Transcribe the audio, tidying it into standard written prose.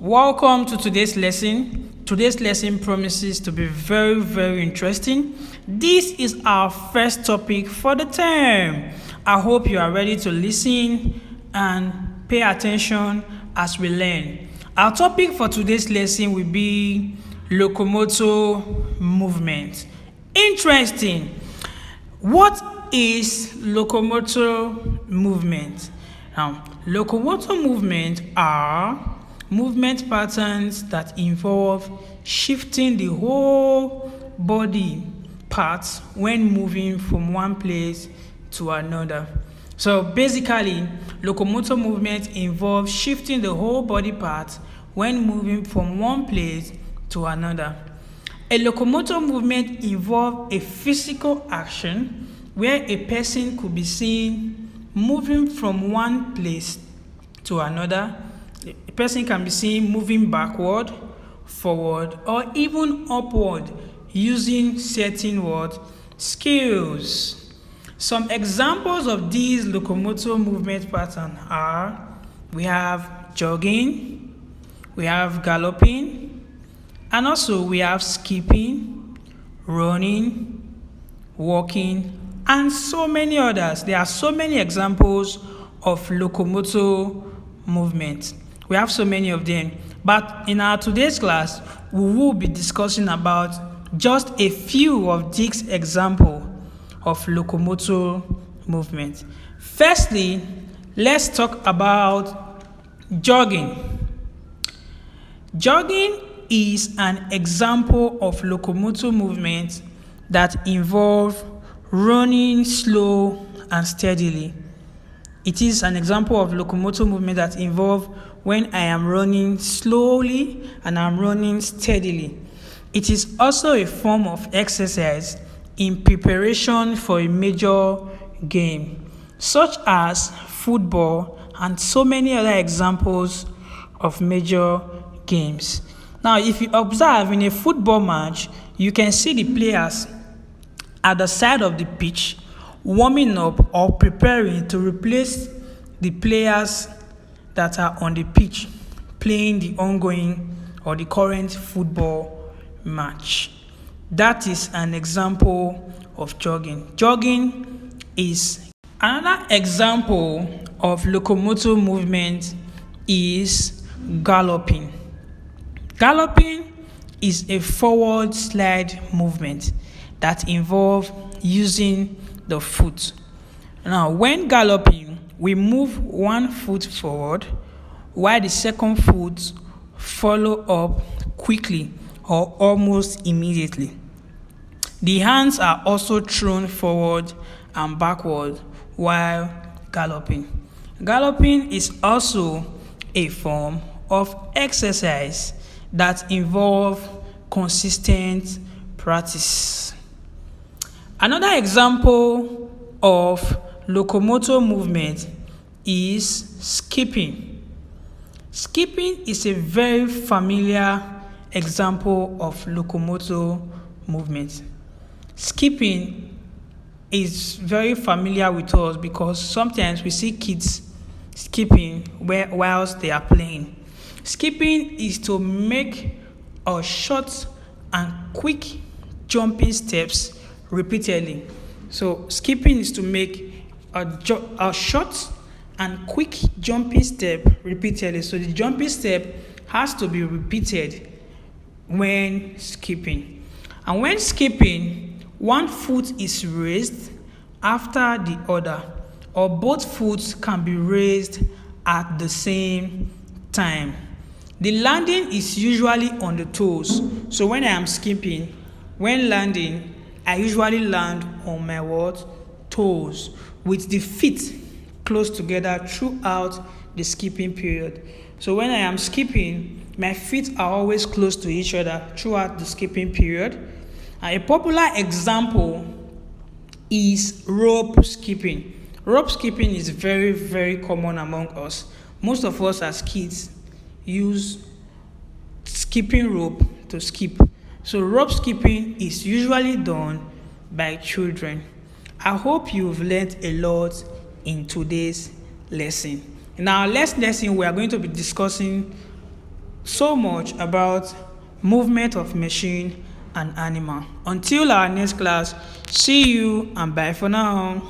Welcome to today's lesson. Today's lesson promises to be very, very interesting. This is our first topic for the term. I hope you are ready to listen and pay attention as we learn. Our topic for today's lesson will be locomotor movement. Interesting. What is locomotor movement? Now, locomotor movement are movement patterns that involve shifting the whole body parts when moving from one place to another. So basically, locomotor movement involves shifting the whole body parts when moving from one place to another. A locomotor movement involves a physical action where a person could be seen moving from one place to another. A person can be seen moving backward, forward, or even upward using certain skills. Some examples of these locomotor movement patterns are we have jogging, we have galloping, and also we have skipping, running, walking, and so many others. There are so many examples of locomotor movement. We have so many of them. But in our today's class, we will be discussing about just a few of these examples of locomotor movement. Firstly, let's talk about jogging. Jogging is an example of locomotor movement that involves running slow and steadily. It is an example of locomotor movement that involves when I am running slowly and I'm running steadily. It is also a form of exercise in preparation for a major game, such as football and so many other examples of major games. Now, if you observe in a football match, you can see the players at the side of the pitch warming up or preparing to replace the players that are on the pitch playing the ongoing or the current football match. That is an example of jogging. Jogging is another example of locomotor movement is galloping. Galloping is a forward slide movement that involves using the foot. Now, when galloping, we move one foot forward while the second foot follow up quickly or almost immediately. The hands are also thrown forward and backward while galloping. Galloping is also a form of exercise that involves consistent practice. Another example of locomotor movement is skipping. Skipping is a very familiar example of locomotor movement. Skipping is very familiar with us because sometimes we see kids skipping whilst they are playing. Skipping is to make a short and quick jumping steps repeatedly. So skipping is to make a short and quick jumping step repeatedly. So the jumping step has to be repeated when skipping. And when skipping, one foot is raised after the other, or both foot can be raised at the same time. The landing is usually on the toes. So when I am skipping, when landing, I usually land on my toes with the feet close together throughout the skipping period. So when I am skipping, my feet are always close to each other throughout the skipping period. A popular example is rope skipping. Rope skipping is very, very common among us. Most of us as kids use skipping rope to skip. So rope skipping is usually done by children. I hope you've learned a lot in today's lesson. In our next lesson, we are going to be discussing so much about movement of machine and animal. Until our next class, see you and bye for now.